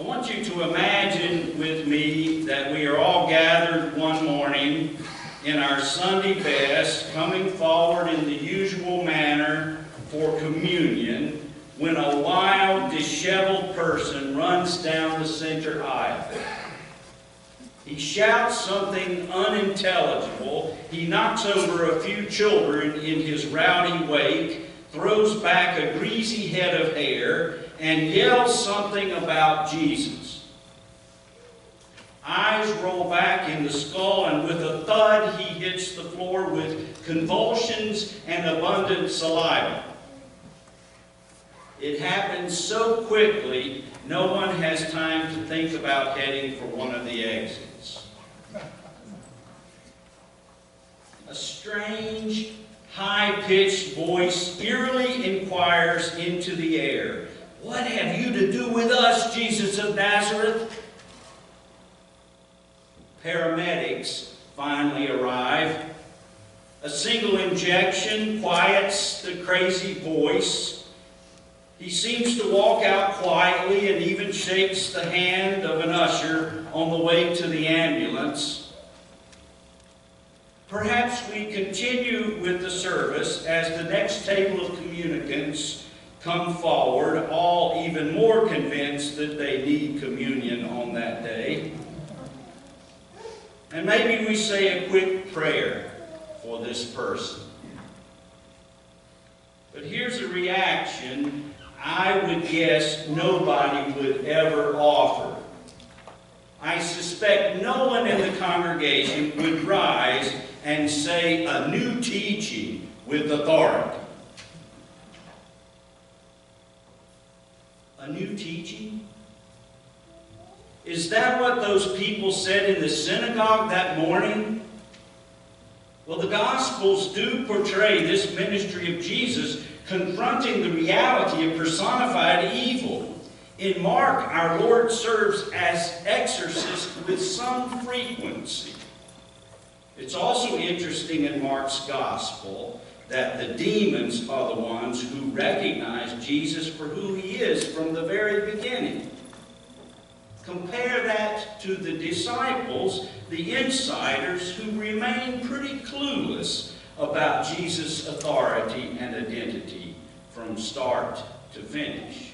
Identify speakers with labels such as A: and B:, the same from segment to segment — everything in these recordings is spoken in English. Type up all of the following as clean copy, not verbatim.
A: I want you to imagine with me that we are all gathered one morning in our Sunday best, coming forward in the usual manner for communion, when a wild, disheveled person runs down the center aisle. He shouts something unintelligible. He knocks over a few children in his rowdy wake, throws back a greasy head of hair, and yells something about Jesus. Eyes roll back in the skull, and with a thud, he hits the floor with convulsions and abundant saliva. It happens so quickly, no one has time to think about heading for one of the exits. A strange, high-pitched voice eerily inquires into the air, "What have you to do with us, Jesus of Nazareth?" Paramedics finally arrive. A single injection quiets the crazy voice. He seems to walk out quietly and even shakes the hand of an usher on the way to the ambulance. Perhaps we continue with the service as the next table of communicants come forward, all even more convinced that they need communion on that day. And maybe we say a quick prayer for this person. But here's a reaction I would guess nobody would ever offer. I suspect no one in the congregation would rise and say a new teaching with authority. A new teaching? Is that what those people said in the synagogue that morning? Well, the Gospels do portray this ministry of Jesus confronting the reality of personified evil. In Mark, our Lord serves as exorcist with some frequency. It's also interesting in Mark's Gospel that the demons are the ones who recognize Jesus for who he is from the very beginning. Compare that to the disciples, the insiders, who remain pretty clueless about Jesus' authority and identity from start to finish.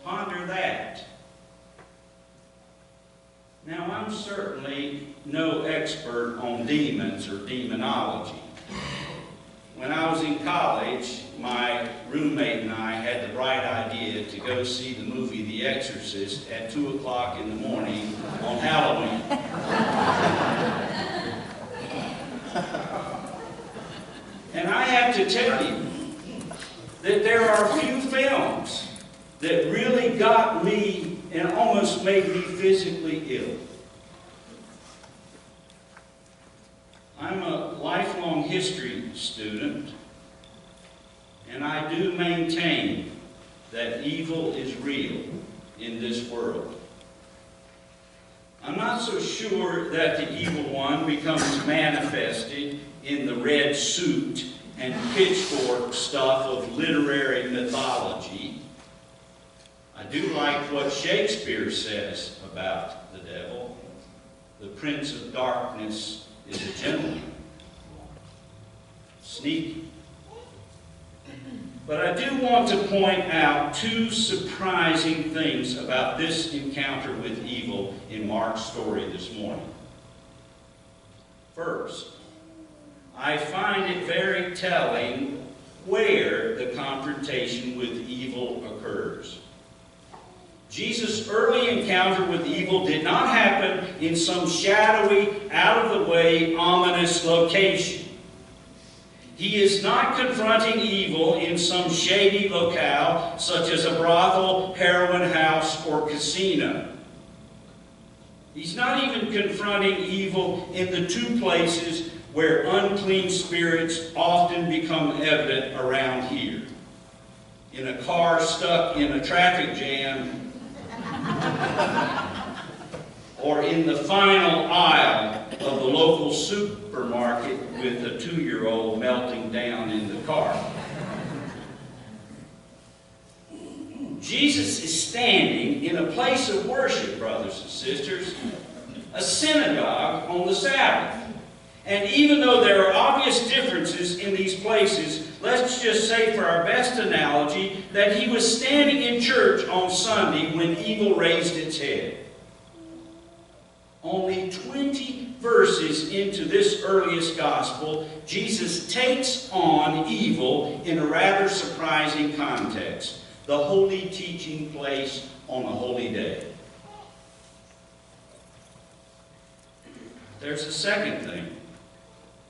A: Ponder that. Now, I'm certainly no expert on demons or demonology. When I was in college, my roommate and I had the bright idea to go see the movie The Exorcist at 2 o'clock in the morning on Halloween. And I have to tell you that there are a few films that really got me and almost made me physically ill. I'm a lifelong history student, and I do maintain that evil is real in this world. I'm not so sure that the evil one becomes manifested in the red suit and pitchfork stuff of literary mythology. I do like what Shakespeare says about the devil. The prince of darkness is a gentleman. Sneaky. But I do want to point out two surprising things about this encounter with evil in Mark's story this morning. First, I find it very telling where the confrontation with evil occurs. Jesus' early encounter with evil did not happen in some shadowy, out-of-the-way, ominous location. He is not confronting evil in some shady locale, such as a brothel, heroin house, or casino. He's not even confronting evil in the two places where unclean spirits often become evident around here. In a car stuck in a traffic jam, or in the final aisle of the local supermarket with a 2-year-old melting down in the car. Jesus is standing in a place of worship, brothers and sisters, a synagogue on the Sabbath. And even though there are obvious differences in these places, let's just say for our best analogy that he was standing in church on Sunday when evil raised its head. Only 20 verses into this earliest gospel, Jesus takes on evil in a rather surprising context, the holy teaching place on a holy day. There's a second thing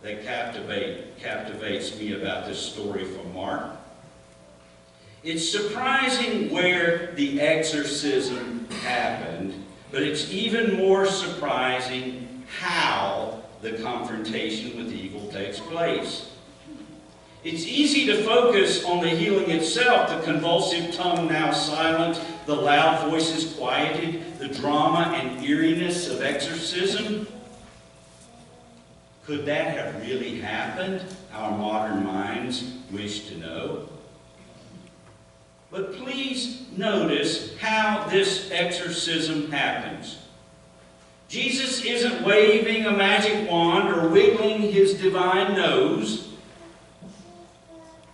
A: that captivates me about this story from Mark. It's surprising where the exorcism happened, but it's even more surprising how the confrontation with evil takes place. It's easy to focus on the healing itself, the convulsive tongue now silent, the loud voices quieted, the drama and eeriness of exorcism. Could that have really happened? Our modern minds wish to know. But please notice how this exorcism happens. Jesus isn't waving a magic wand or wiggling his divine nose.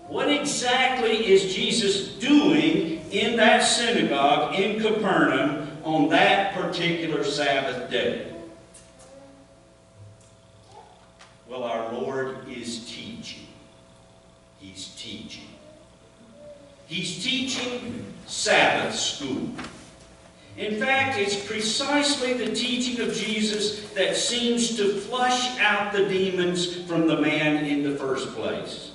A: What exactly is Jesus doing in that synagogue in Capernaum on that particular Sabbath day? Well, our Lord is teaching. He's teaching. He's teaching Sabbath school. In fact, it's precisely the teaching of Jesus that seems to flush out the demons from the man in the first place.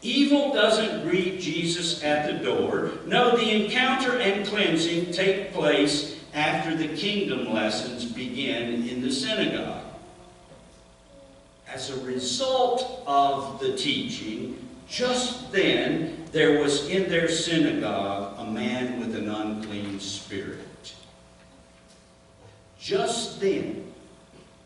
A: Evil doesn't greet Jesus at the door. No, the encounter and cleansing take place after the kingdom lessons begin in the synagogue. As a result of the teaching, just then there was in their synagogue a man with an unclean spirit. Just then,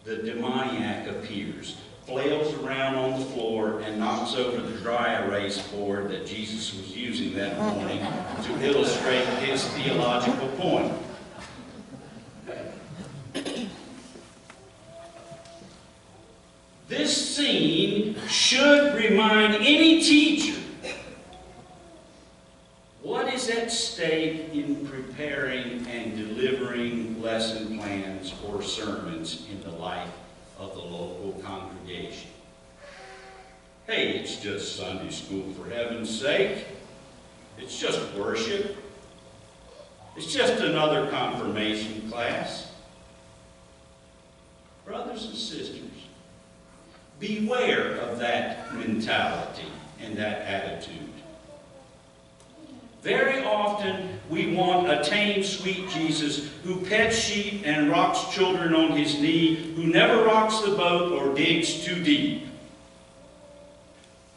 A: the demoniac appears, flails around on the floor, and knocks over the dry erase board that Jesus was using that morning to illustrate his theological point. This scene should remind any teacher what is at stake in preparing and delivering lesson plans or sermons in the life of the local congregation. Hey, it's just Sunday school, for heaven's sake. It's just worship. It's just another confirmation class. Brothers and sisters, beware of that mentality and that attitude. Very often we want a tame, sweet Jesus who pets sheep and rocks children on his knee, who never rocks the boat or digs too deep.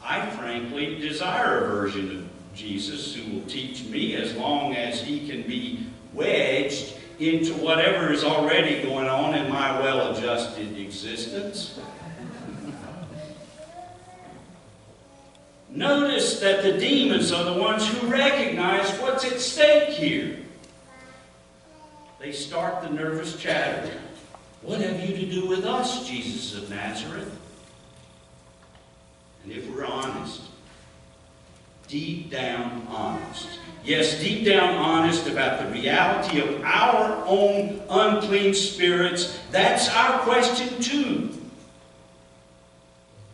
A: I frankly desire a version of Jesus who will teach me as long as he can be wedged into whatever is already going on in my well-adjusted existence. Notice that the demons are the ones who recognize what's at stake here. They start the nervous chatter. What have you to do with us, Jesus of Nazareth? And if we're honest, deep down honest, yes, deep down honest about the reality of our own unclean spirits, that's our question too.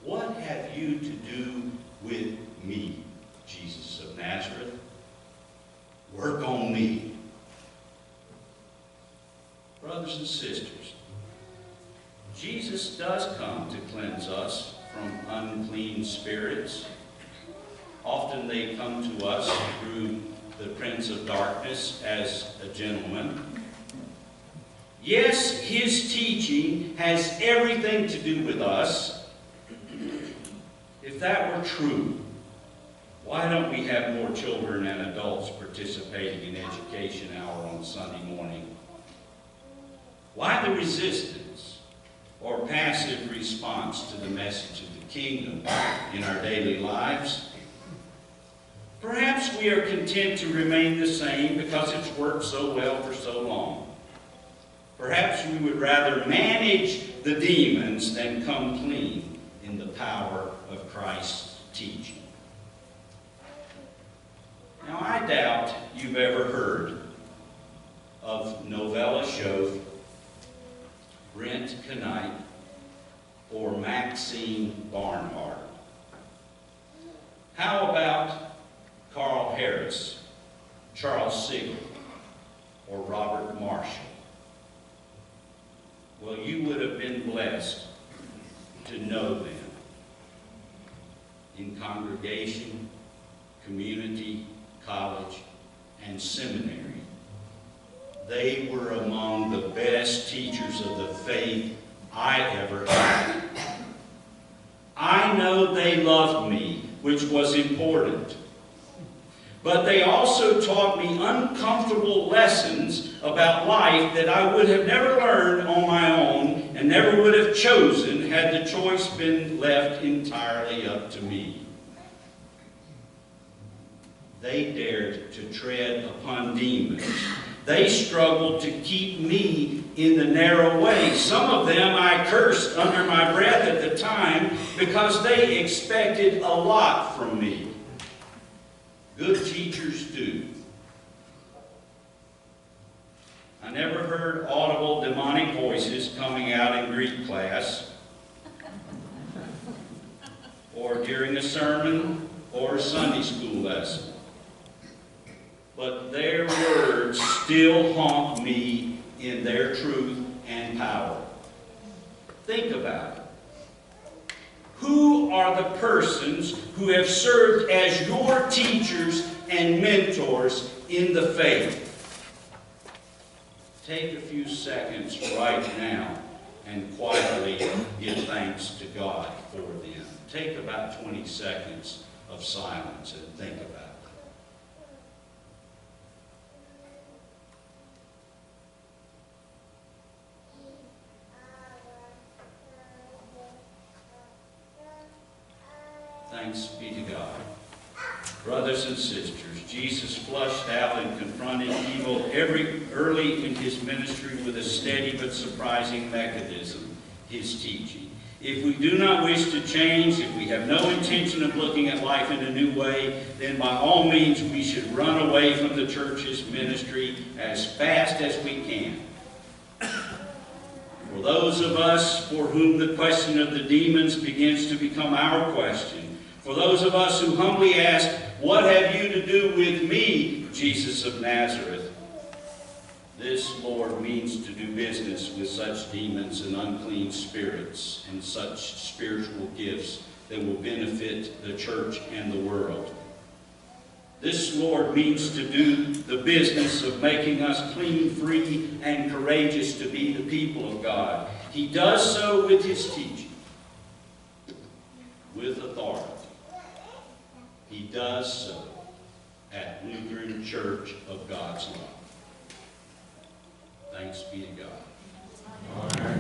A: What have you to do with me, Jesus of Nazareth? Work on me. Brothers and sisters, Jesus does come to cleanse us from unclean spirits. Often they come to us through the Prince of Darkness as a gentleman. Yes, his teaching has everything to do with us. If that were true, why don't we have more children and adults participating in education hour on Sunday morning? Why the resistance or passive response to the message of the kingdom in our daily lives? Perhaps we are content to remain the same because it's worked so well for so long. Perhaps we would rather manage the demons than come clean in the power of Christ's teaching. Now, I doubt you've ever heard of Novella Shoath, Brent Knight, or Maxine Barnhart. How about Carl Harris, Charles Siegel, or Robert Marshall? Well, you would have been blessed to know them. In congregation, community, college, and seminary, they were among the best teachers of the faith I ever had. I know they loved me, which was important. But they also taught me uncomfortable lessons about life that I would have never learned on my own and never would have chosen had the choice been left entirely up to me. They dared to tread upon demons. They struggled to keep me in the narrow way. Some of them I cursed under my breath at the time because they expected a lot from me. Good teachers do. I never heard audible demonic voices coming out in Greek class, or during a sermon, or a Sunday school lesson. But their words still haunt me in their truth and power. Think about it. Who are the persons who have served as your teachers and mentors in the faith? Take a few seconds right now and quietly give thanks to God for them. Take about 20 seconds of silence and think about it. Thanks be to God. Brothers and sisters, Jesus flushed out and confronted evil early in his ministry with a steady but surprising mechanism, his teaching. If we do not wish to change, if we have no intention of looking at life in a new way, then by all means we should run away from the church's ministry as fast as we can. For those of us for whom the question of the demons begins to become our question, for those of us who humbly ask, "What have you to do with me, Jesus of Nazareth?" This Lord means to do business with such demons and unclean spirits and such spiritual gifts that will benefit the church and the world. This Lord means to do the business of making us clean, free, and courageous to be the people of God. He does so with his teaching, with authority. He does so at Lutheran Church of God's Love. Thanks be to God. Amen.